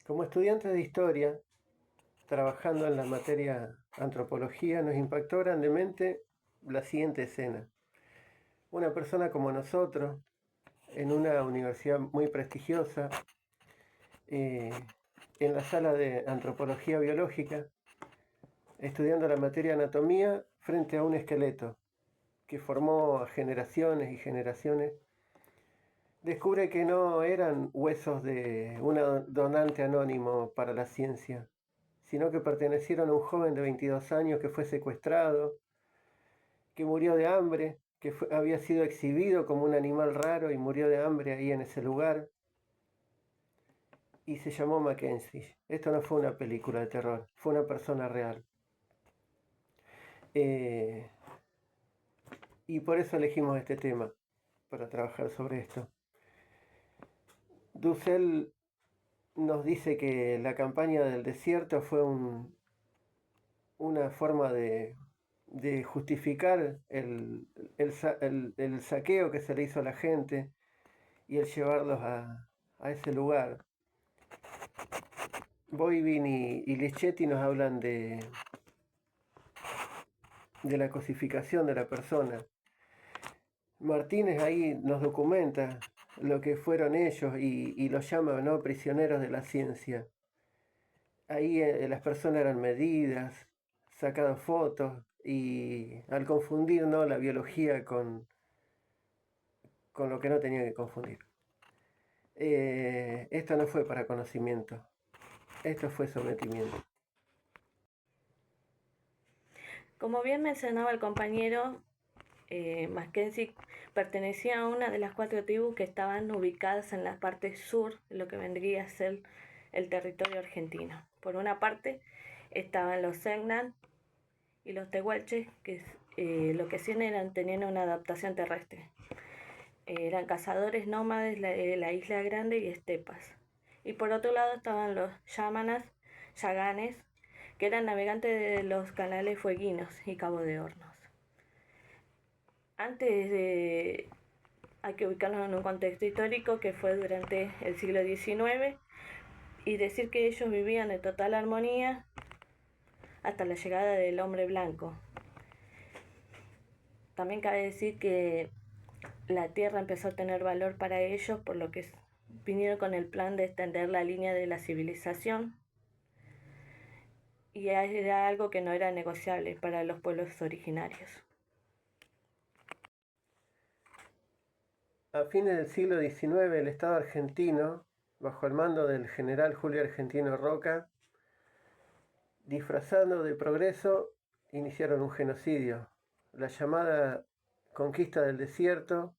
Como estudiantes de historia, trabajando en la materia antropología, nos impactó grandemente la siguiente escena. Una persona como nosotros, en una universidad muy prestigiosa, eh, en la sala de antropología biológica, estudiando la materia anatomía frente a un esqueleto que formó a generaciones y generaciones, descubre que no eran huesos de un donante anónimo para la ciencia, sino que pertenecieron a un joven de 22 años que fue secuestrado, que murió de hambre, había sido exhibido como un animal raro y murió de hambre ahí en ese lugar, y se llamó Mackenzie. Esto no fue una película de terror, fue una persona real. Eh, y por eso elegimos este tema, para trabajar sobre esto. Dussel nos dice que la campaña del desierto fue una forma de justificar el saqueo que se le hizo a la gente y el llevarlos a ese lugar. Boivin y Lichetti nos hablan de la cosificación de la persona. Martínez ahí nos documenta lo que fueron ellos y los llama, ¿no?, prisioneros de la ciencia. Ahí las personas eran medidas, sacadas fotos y al confundir, ¿no?, la biología con lo que no tenía que confundir. Esto no fue para conocimiento, esto fue sometimiento. Como bien mencionaba el compañero, Mackenzie pertenecía a una de las 4 tribus que estaban ubicadas en la parte sur de lo que vendría a ser el territorio argentino. Por una parte estaban los Selknam y los Tehuelches, que lo que hacían eran tenían una adaptación terrestre. Eran cazadores nómades de la Isla Grande y estepas. Y por otro lado estaban los Yaganes, que eran navegantes de los canales Fueguinos y Cabo de Hornos. Antes de, hay que ubicarlos en un contexto histórico que fue durante el siglo XIX y decir que ellos vivían en total armonía hasta la llegada del hombre blanco. También cabe decir que la tierra empezó a tener valor para ellos, por lo que vinieron con el plan de extender la línea de la civilización, y era algo que no era negociable para los pueblos originarios. A fines del siglo XIX, el Estado argentino, bajo el mando del general Julio Argentino Roca, disfrazando de progreso, iniciaron un genocidio, la llamada Conquista del Desierto,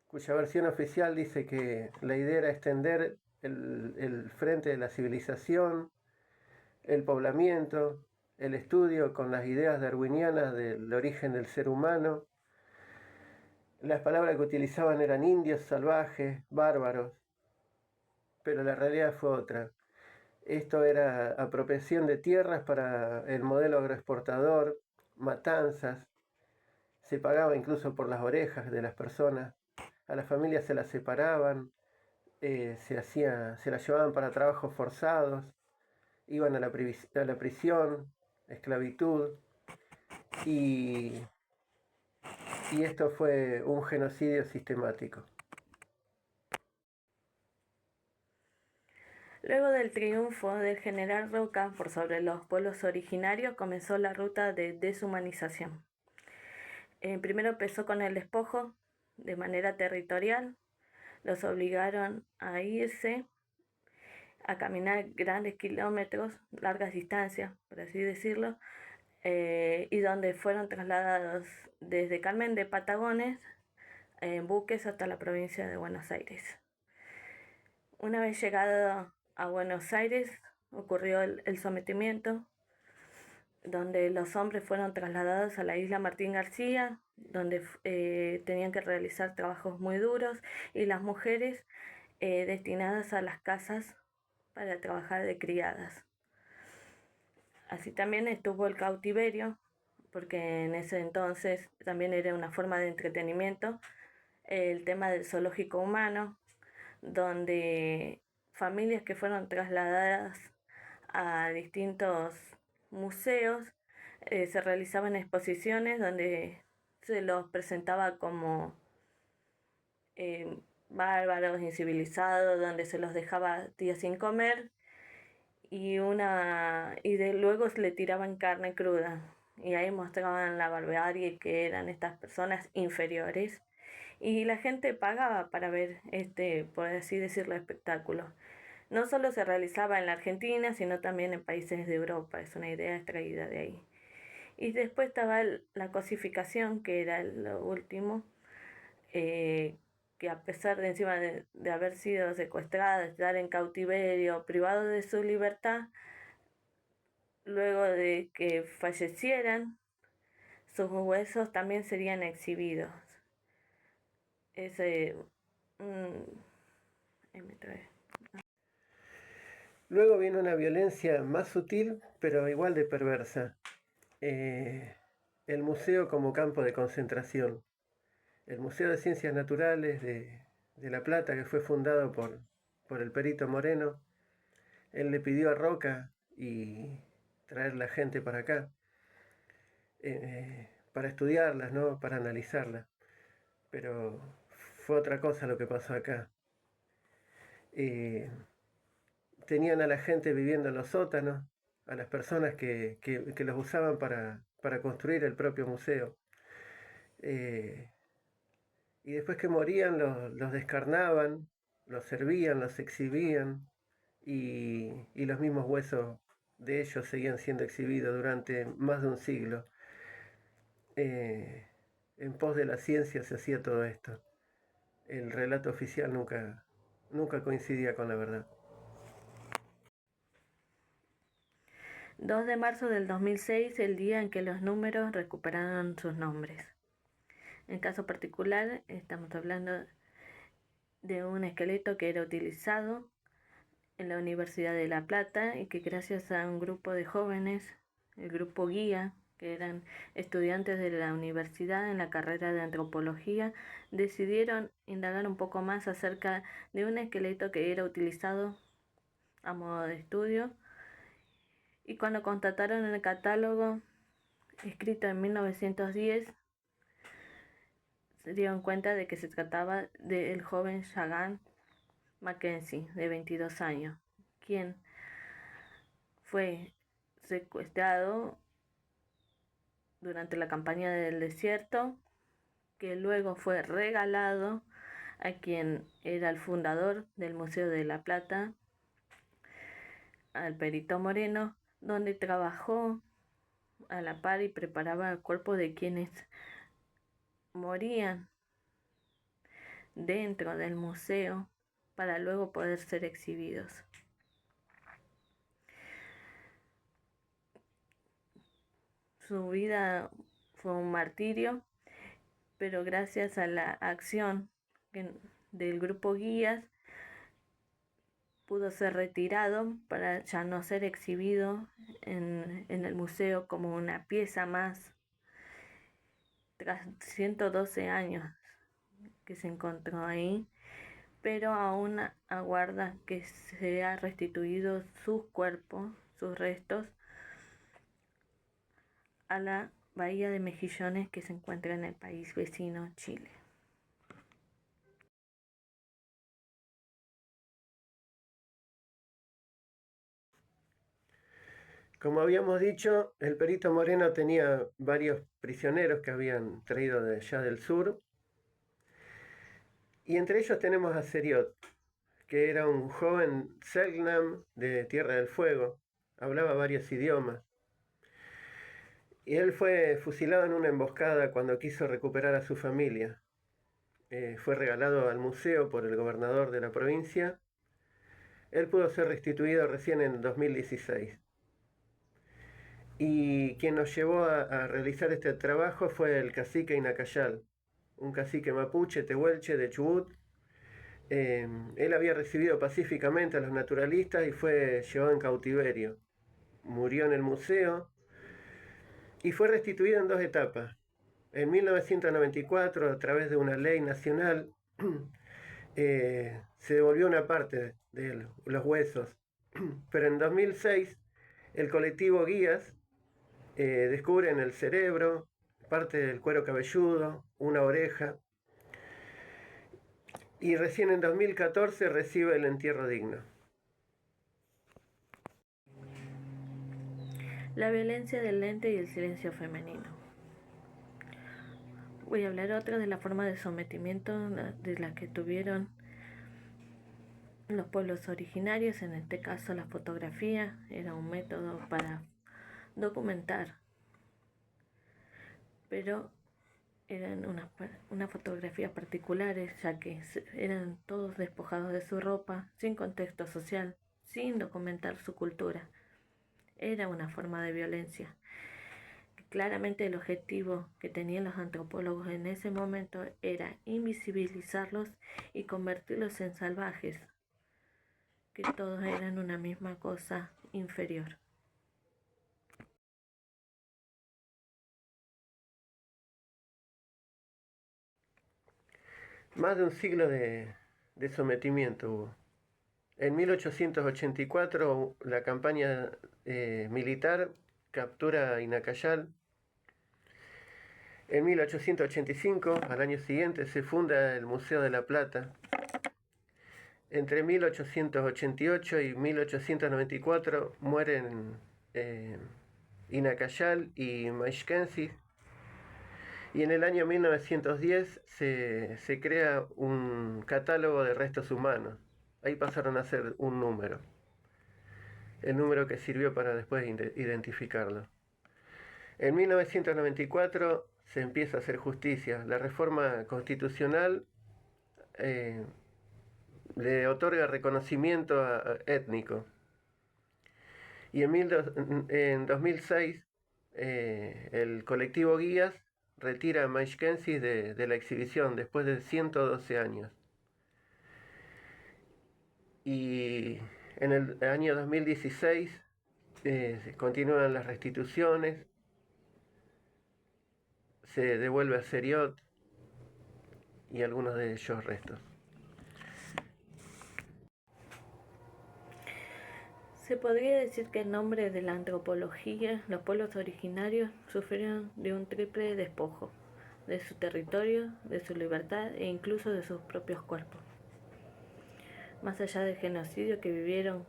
cuya versión oficial dice que la idea era extender el frente de la civilización, el poblamiento, el estudio con las ideas darwinianas del origen del ser humano. Las palabras que utilizaban eran indios, salvajes, bárbaros, pero la realidad fue otra. Esto era apropiación de tierras para el modelo agroexportador, matanzas, se pagaba incluso por las orejas de las personas, a las familias se las separaban, se las llevaban para trabajos forzados, iban a la prisión, esclavitud, y, y esto fue un genocidio sistemático. Luego del triunfo del general Roca por sobre los pueblos originarios, comenzó la ruta de deshumanización. Primero empezó con el despojo de manera territorial, los obligaron a irse, a caminar grandes kilómetros, largas distancias, por así decirlo, y donde fueron trasladados desde Carmen de Patagones en buques hasta la provincia de Buenos Aires. Una vez llegado a Buenos Aires, ocurrió el sometimiento, donde los hombres fueron trasladados a la isla Martín García, donde tenían que realizar trabajos muy duros, y las mujeres destinadas a las casas para trabajar de criadas. Así también estuvo el cautiverio, porque en ese entonces también era una forma de entretenimiento, el tema del zoológico humano, donde familias que fueron trasladadas a distintos museos. Se realizaban exposiciones donde se los presentaba como bárbaros, incivilizados, donde se los dejaba días sin comer luego le tiraban carne cruda y ahí mostraban la barbarie que eran estas personas inferiores y la gente pagaba para ver por así decirlo, espectáculo. No solo se realizaba en la Argentina, sino también en países de Europa, es una idea extraída de ahí. Y después estaba la cosificación, que era lo último, que a pesar de encima de haber sido secuestrados, estar en cautiverio, privados de su libertad, luego de que fallecieran, sus huesos también serían exhibidos. Luego viene una violencia más sutil, pero igual de perversa. El museo como campo de concentración. El Museo de Ciencias Naturales de La Plata, que fue fundado por el Perito Moreno, él le pidió a Roca y traer la gente para acá, para estudiarlas, ¿no? Para analizarlas. Pero fue otra cosa lo que pasó acá. Tenían a la gente viviendo en los sótanos, a las personas que los usaban para construir el propio museo. Y después que morían los descarnaban, los servían, los exhibían y los mismos huesos de ellos seguían siendo exhibidos durante más de un siglo. En pos de la ciencia se hacía todo esto. El relato oficial nunca coincidía con la verdad. 2 de marzo del 2006, el día en que los números recuperaron sus nombres. En caso particular, estamos hablando de un esqueleto que era utilizado en la Universidad de La Plata y que gracias a un grupo de jóvenes, el grupo guía, que eran estudiantes de la universidad en la carrera de antropología, decidieron indagar un poco más acerca de un esqueleto que era utilizado a modo de estudio, y cuando constataron en el catálogo escrito en 1910 se dieron cuenta de que se trataba del joven Shagan Mackenzie, de 22 años, quien fue secuestrado durante la campaña del desierto, que luego fue regalado a quien era el fundador del Museo de La Plata, al Perito Moreno, donde trabajó a la par y preparaba el cuerpo de quienes morían dentro del museo para luego poder ser exhibidos. Su vida fue un martirio, pero gracias a la acción del grupo guías pudo ser retirado para ya no ser exhibido en el museo como una pieza más. Tras 112 años que se encontró ahí, pero aún aguarda que sea restituido su cuerpo, sus restos, a la bahía de Mejillones que se encuentra en el país vecino Chile. Como habíamos dicho, el Perito Moreno tenía varios prisioneros que habían traído de allá del sur, y entre ellos tenemos a Seriot, que era un joven Selknam de Tierra del Fuego, hablaba varios idiomas. Y él fue fusilado en una emboscada cuando quiso recuperar a su familia. Fue regalado al museo por el gobernador de la provincia. Él pudo ser restituido recién en 2016. Y quien nos llevó a realizar este trabajo fue el cacique Inacayal, un cacique mapuche tehuelche de Chubut. Él había recibido pacíficamente a los naturalistas y fue llevado en cautiverio. Murió en el museo y fue restituido en 2 etapas. En 1994, a través de una ley nacional, se devolvió una parte de los huesos. Pero en 2006 el colectivo Guías descubre en el cerebro parte del cuero cabelludo, una oreja, y recién en 2014 recibe el entierro digno. La violencia del lente y el silencio femenino. Voy a hablar otra de la forma de sometimiento de la que tuvieron los pueblos originarios. En este caso la fotografía era un método para documentar, pero eran unas fotografías particulares, ya que eran todos despojados de su ropa, sin contexto social, sin documentar su cultura. Era una forma de violencia. Claramente el objetivo que tenían los antropólogos en ese momento era invisibilizarlos y convertirlos en salvajes, que todos eran una misma cosa inferior. Más de un siglo de sometimiento hubo. En 1884 la campaña militar captura Inacayal. En 1885, al año siguiente, se funda el Museo de la Plata. Entre 1888 y 1894 mueren Inacayal y Maishkensi. Y en el año 1910 se crea un catálogo de restos humanos. Ahí pasaron a ser un número. El número que sirvió para después identificarlo. En 1994 se empieza a hacer justicia. La reforma constitucional le otorga reconocimiento étnico. Y en 2006 el colectivo Guías retira a Maishkensi de la exhibición después de 112 años. Y en el año 2016 continúan las restituciones, se devuelve a Seriot y algunos de ellos restos. Se podría decir que en nombre de la antropología, los pueblos originarios sufrieron de un triple despojo, de su territorio, de su libertad e incluso de sus propios cuerpos. Más allá del genocidio que vivieron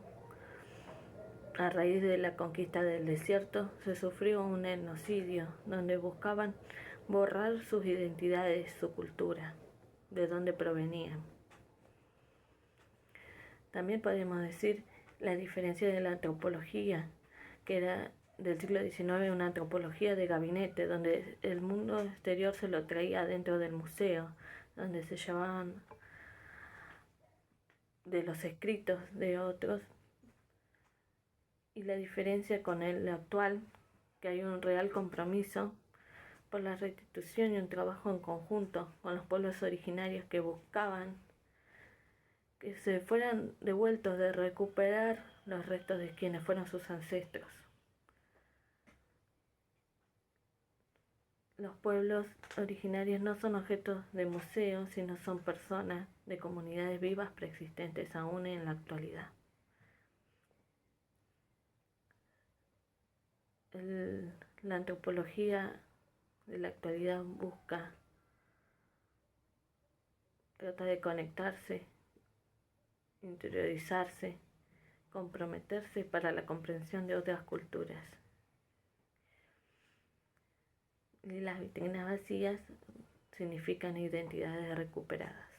a raíz de la conquista del desierto, se sufrió un etnocidio donde buscaban borrar sus identidades, su cultura, de dónde provenían. También podemos decir la diferencia de la antropología, que era del siglo XIX una antropología de gabinete, donde el mundo exterior se lo traía dentro del museo, donde se llevaban de los escritos de otros, y la diferencia con el actual, que hay un real compromiso por la restitución y un trabajo en conjunto con los pueblos originarios que buscaban que se fueran devueltos, de recuperar los restos de quienes fueron sus ancestros. Los pueblos originarios no son objetos de museos, sino son personas de comunidades vivas preexistentes aún en la actualidad. La antropología de la actualidad trata de conectarse, interiorizarse, comprometerse para la comprensión de otras culturas. Y las vitrinas vacías significan identidades recuperadas.